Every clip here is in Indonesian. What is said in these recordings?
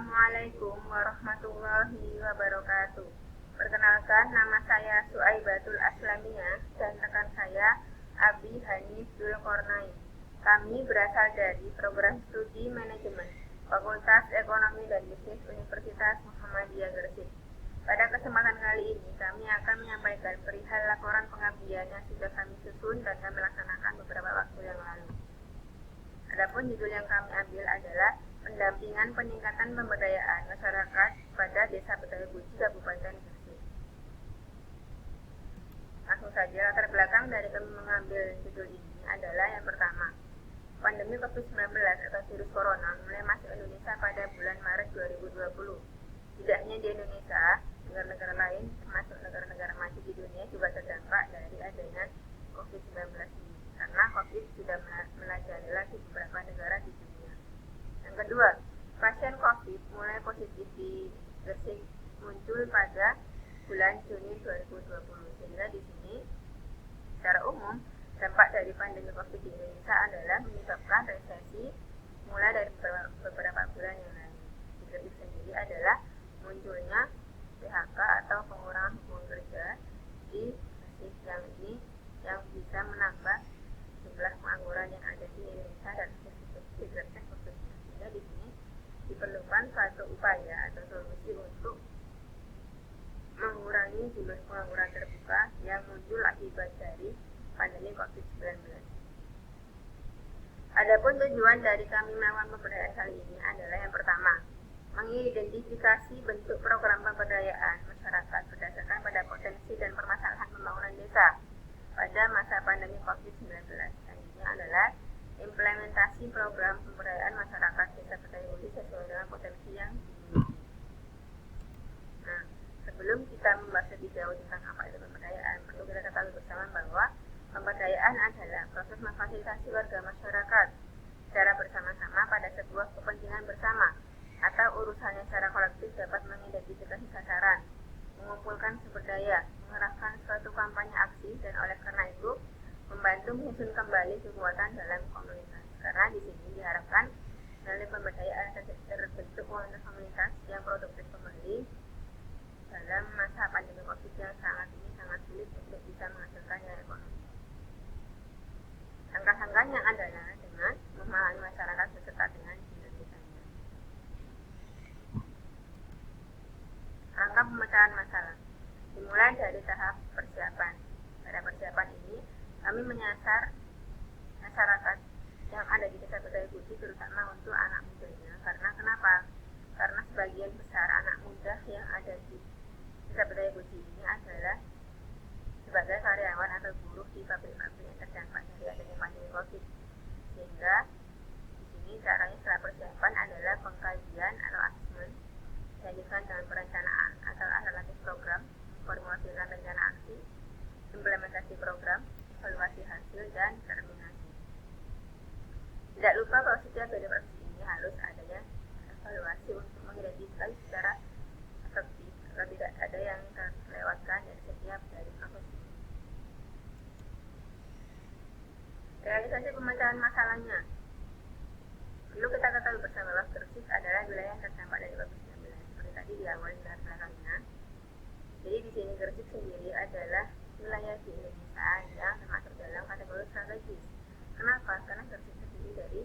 Assalamualaikum warahmatullahi wabarakatuh. Perkenalkan, nama saya Suaibatul Aslamiyah dan rekan saya Abi Hanif Zulkornai. Kami berasal dari program studi manajemen Fakultas Ekonomi dan Bisnis Universitas Muhammadiyah Gresik. Pada kesempatan kali ini kami akan menyampaikan perihal laporan pengabdian yang sudah kami susun dan kami laksanakan beberapa waktu yang lalu. Adapun judul yang kami ambil adalah pendampingan peningkatan pemberdayaan masyarakat pada Desa Betawi Guci, Kabupaten Gresik. Langsung saja, latar belakang dari kami mengambil judul ini adalah yang pertama, pandemi COVID-19 atau virus corona mulai masuk Indonesia pada bulan Maret 2020. Tidak hanya di Indonesia, negara-negara lain termasuk negara-negara maju di dunia juga terdampak dari adanya COVID-19 ini, karena COVID sudah merajalela di beberapa negara di dunia. Yang kedua, pasien COVID mulai positif di Gresik muncul pada bulan Juni 2020, sehingga di sini secara umum dampak dari pandemi COVID di Indonesia adalah menyebabkan resesi mulai dari beberapa bulan yang lalu. Di Gresik sendiri adalah munculnya PHK atau pengurangan hubungan kerja di Gresik yang bisa menambah jumlah pengangguran yang ada di Indonesia dan di Gresik khususnya. Sehingga di sini diperlukan suatu upaya atau solusi untuk mengurangi jumlah pengangguran terbuka yang muncul akibat dari pandemi COVID-19. Adapun tujuan dari kami melakukan pemberdayaan kali ini adalah yang pertama, mengidentifikasi bentuk program pemberdayaan masyarakat berdasarkan pada potensi dan permasalahan pembangunan desa pada masa pandemi COVID-19. Selanjutnya adalah implementasi program pemberdayaan masyarakat Desa Betawi Guci sesuai dengan potensi yang dimiliki. Nah, sebelum kita membahas lebih jauh tentang apa itu pemberdayaan, perlu kita ketahui bersama bahwa pemberdayaan adalah proses memfasilitasi warga masyarakat secara bersama-sama pada sebuah kepentingan bersama atau urusannya secara kolektif dapat mengidentifikasi sasaran, mengumpulkan sumber daya, mengerahkan suatu kampanye aksi, dan oleh karena itu membantu menyusun kembali kekuatan dalam komunitas. Karena di sini diharapkan melalui pemberdayaan terbentuk komunitas yang produktif kembali dalam masa pandemi COVID yang sangat sulit untuk bisa menghasilkan nilai ekonomi. Langkah-langkahnya adalah dengan memahami masyarakat beserta dengan dinamikanya. Langkah pemecahan masalah dimulai dari tahap persiapan. Pada persiapan ini, kami menyasar masyarakat yang ada di Desa Betawi Guci, terutama untuk anak mudanya. Karena kenapa? Karena sebagian besar anak muda yang ada di Desa Betawi Guci ini adalah sebagai karyawan atau buruh di pabrik-pabrik yang terdampak dari adanya pandemi COVID. Sehingga di sini caranya setelah persiapan adalah pengkajian atau asesmen, dilanjutkan dengan perencanaan atau relatif program, formulasikan rencana aksi, implementasi program, evaluasi hasil, dan terminasi. Tidak lupa bahwa setiap dari proses ini harus adanya evaluasi untuk mengidentifikasi secara efektif agar tidak ada yang terlewatkan dari setiap dari proses ini. Realisasi pemecahan masalahnya. Perlu kita ketahui bersama bahwa Gresik adalah wilayah yang terdampak dari COVID-19. Seperti tadi di awal di belakangnya. Jadi di sini Gresik sendiri adalah wilayah di Indonesia yang termasuk dalam kategori strategis. Kenapa? Karena Gresik terdiri dari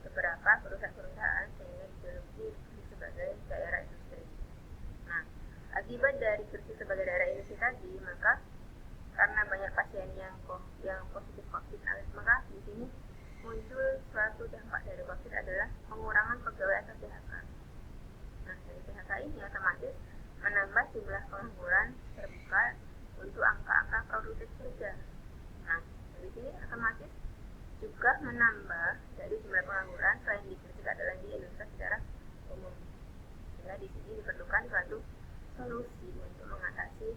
beberapa perusahaan-perusahaan sehingga dijuluki sebagai daerah industri. Nah, akibat dari Gresik sebagai daerah industri tadi, maka karena banyak pasien yang positif COVID, maka di sini muncul suatu dampak dari COVID adalah pengurangan pegawai atau PHK. Nah, dari PHK ini otomatis menambah jumlah pengangguran terbuka untuk angka-angka produktif kerja. Nah, dari sini otomatis juga menambah dari jumlah pengangguran selain di Gresik adalah di Indonesia secara umum. Sehingga di sini diperlukan suatu solusi untuk mengatasi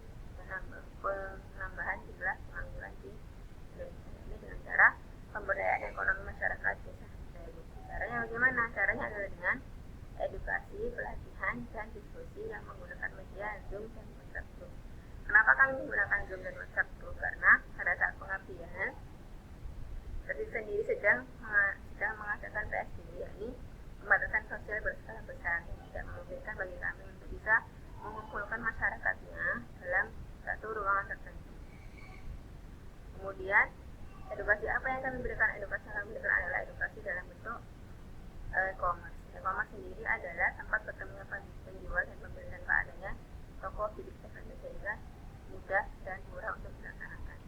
penambahan jumlah pengangguran di Indonesia. Ini dengan cara pemberdayaan ekonomi masyarakat desa. Caranya bagaimana? Caranya adalah dengan edukasi, pelatihan, dan diskusi yang menggunakan media Zoom dan WhatsApp Group. Kenapa kami menggunakan Zoom dan WhatsApp Group? Karena pada saat pengabdian, Gresik sendiri sedang mengadakan PSBB, yakni pembatasan sosial berskala besar. memungkinkan bagi kami untuk bisa mengumpulkan masyarakatnya dalam satu ruangan tertentu. Kemudian, edukasi apa yang kami berikan? Edukasi yang kami berikan adalah edukasi dalam bentuk e-commerce. E-commerce sendiri adalah tempat bertemunya penjual dan pembeli tanpa adanya toko fisik tertentu, sehingga mudah dan murah untuk dilaksanakan.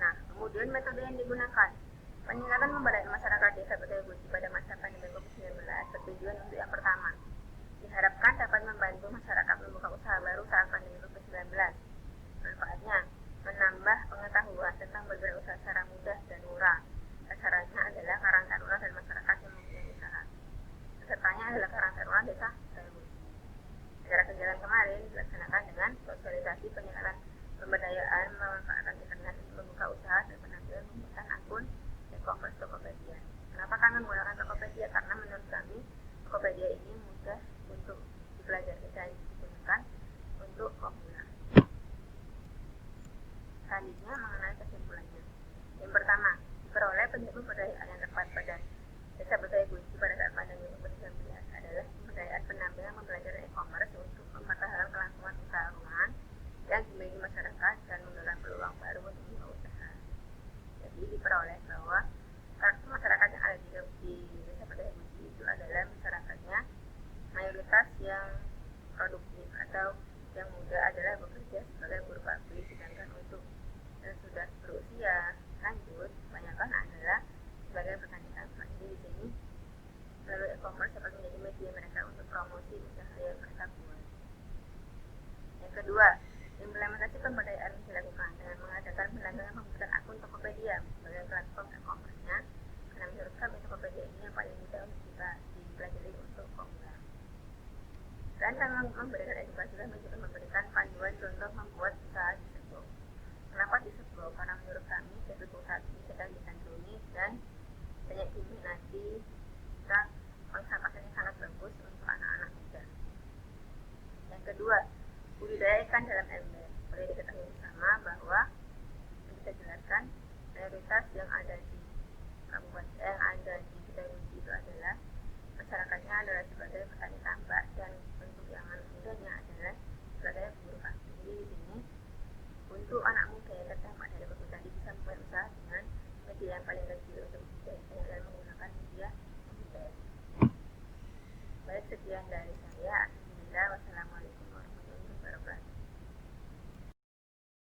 Nah, kemudian metode yang digunakan. Peningkatan pemberdayaan masyarakat desa Betawi Guci pada masa pandemi COVID-19 bertujuan untuk yang pertama, diharapkan dapat membantu masyarakat membuka usaha baru saat pandemi COVID-19. Manfaatnya, menambah pengetahuan tentang berwirausaha secara mudah dan murah. Sasarannya adalah Karang Taruna dan masyarakat yang mempunyai usaha. Pesertanya adalah Karang Taruna Desa Betawi Guci. Acara kegiatan kemarin dilaksanakan dengan sosialisasi peningkatan pemberdayaan memanfaatkan internet untuk membuka usaha dan penampilan pembuatan akun e-commerce Tokopedia. Kenapa kami menggunakan Tokopedia? Karena menurut kami Tokopedia ini mudah untuk dipelajari dan digunakan untuk pemula. Selanjutnya mengenai kesimpulannya. Yang pertama, diperoleh pemberdayaan yang tepat pada Desa Betawi Guci pada saat pandemi COVID-19 adalah pemberdayaan penampilan pembelajaran e-commerce untuk mempertahankan kelangsungan usaha rumahan yang dimiliki masyarakat dan menggunakan peluang baru untuk membuka usaha. Jadi diperoleh bahwa masyarakat yang ada di Desa Betawi Guci itu adalah masyarakatnya mayoritas yang produktif atau yang muda adalah bekerja sebagai buruh pabrik, sedangkan untuk yang sudah berusia lanjut kebanyakan adalah sebagai petani tanpa. Jadi di sini melalui e-commerce dapat menjadi media mereka untuk promosi usaha yang mereka buat. Yang kedua, implementasi pemberdayaan dilakukan dengan mengadakan pendampingan pembuatan akun Tokopedia sebagai platform e-commerce-nya, karena menurut kami Tokopedia ini yang paling mudah untuk kita dipelajari untuk pemula. Dan kami memberikan edukasi dan juga memberikan panduan contoh membuat usaha di Sebo. Kenapa di Sebo? Karena menurut kami Sebo saat ini sedang digandrungi dan banyak diminati, kita pangsa pasarnya sangat bagus untuk anak-anak muda. Yang kedua, budidaya ikan dalam ember. Boleh diketahui bersama bahwa kita jelaskan mayoritas yang ada di kabupaten